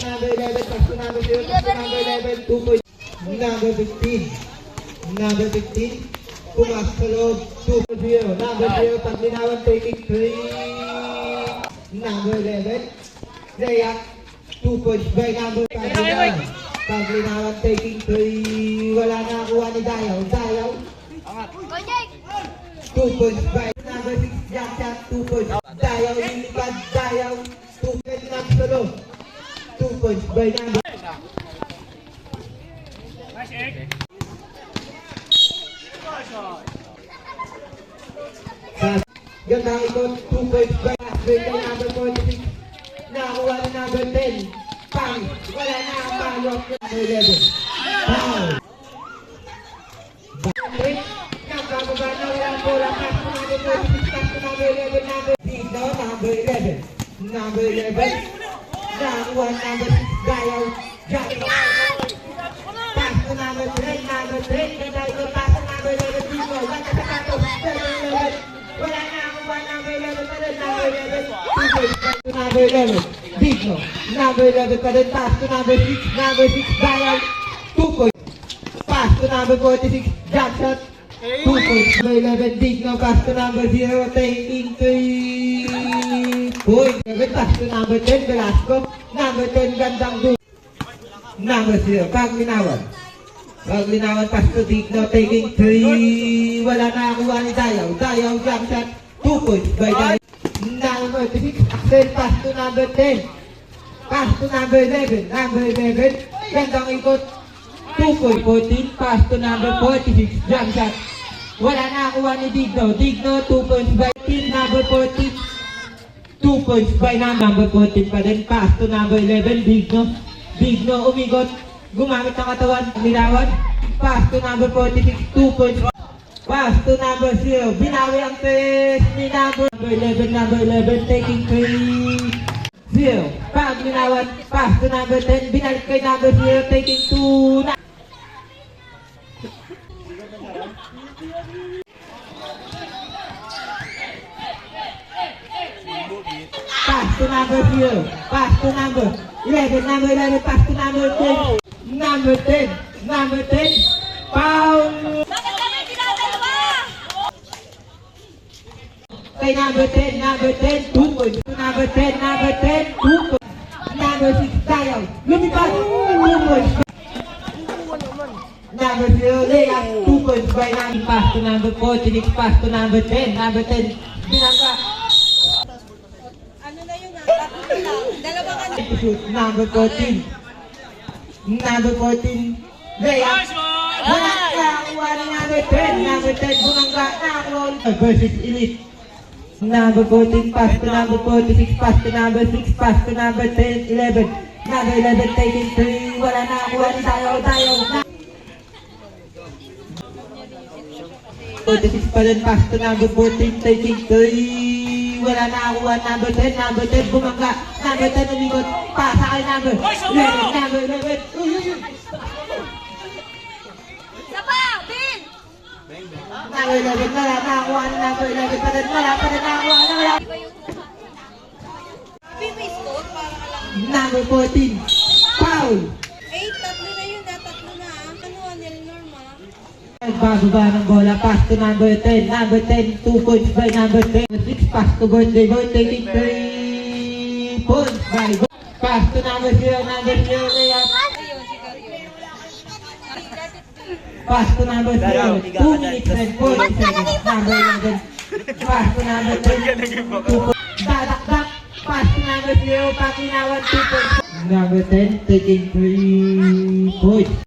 number 11, pass to number 0, pass to number 11, 2 points. Number 15. Number 15. Pumasok sa loob, 2-0. Number 0, paglinawan, taking 3. Number 11. Layup, 2 points by number paglinawan. Paglinawan, taking 3. Wala na nakuha ni Dayaw. Dayaw. 2 points by number 6, jump shot, 2 points. Dayaw, lilipad, Dayaw. 2 points na sa loob. 2 points by number. Gandang ikot, 2 points by number 46. Nakuha na number 10. Pang, wala na ang follow-up number 11. Foul. Bakit? Nakababa na wala ang bola. Pass to number 46, pass to number 11, number Dino, number 11. Number 11. Nakuha number 6, Dayaw. Jack. Pass to number 3, number 3. Ganda ikot, pass to number 11, Dino. Ganda sa kato, number 11. Wala na ang number 11 pa rin, number 11. 2 points, pass to number 11. Dino. Number 11 pa rin, pass to number 6, number 6, Dayaw. 2 points. Pass to number 46, jump shot. 2 points. Number 11, Digno, pass to number 0, taking 3 points. Pass to number 10, Velasco. Number 10, Gandang do. Number 0, Paglinawan. Paglinawan, pass to Digno, taking 3. Wala na nakuha ni Dayaw. Dayaw, jump shot. 2 points by Dayaw. Number 6, Axel, pass to number 10. Pass to number 11. Number 11, Gandang ikot. 2 points. 14, pass to number 46, jump shot. Wala na nakuha ni Digno. Digno, 2 points by team. Number 14. 2 points by number 14 pa din. Pass to number 11, Digno. Digno, umigot. Gumamit ng katawan. Linawan. Pass to number 46, 2 points. Pass to number 0. Binawi ang test ni number 11. Number 11, taking 3-0. Paglinawan. Pass to number 10. Binalik kay number 0, taking 2. Pass to number 0. Pass to number 11. Number 11. Pass to number 10. Number 10. Number 10. Foul. Bakit kami pinadalawa? Kay number 10. Number 10. 2 points. Number 10. Number 10. 2 points. Number 6. Dayaw. Lumipad. 2 points. Number 0. Layup. 2 points by number. Pass to number 46. Pass to number 10. Number 10. Binangga. Ano na yun ah? Dalawa ka na. Shoot. Number 14. Number 14. Layup. Wala ka. Kuha ni number 10. Number 10. Bumangga. Nakakuha. Versus Elite. Number 14. Pass to number 46. Pass to number 6. Pass to number 10. 11. Number 11. Taking 3. Wala na. Kuha ni Dayaw. Dayaw. 46 pa rin. Pass to number 14. Taking 3. Wala na kuha. Number 10. Number 10. Bumangga. Number 10. Umikot. Pasa kay number 11. Number 11. Isa pa! Bin! Number 11. Wala na kuha ni number 11 pa rin. Wala pa rin nakuha. Wala. Iba yung Bin score para alam. Number 14. Foul. Tatlo na yun ah. Tatlo na ah. Ano Anel Norma? Bababa ng bola. Pass to number 10. Number 10. 2 points by number 10. 6. Pass to birthday boy. Taking 3 points by boy. Pass to number 0. Number 0. Layup. Ayun, si Carlo. Pass to number 0. 2 minutes and 40 seconds. Number 11. Pass to number 10. 2 points. Dadakdak. Pass to number 0. Pakinawan. 2 points. Number 10. Taking 3 points.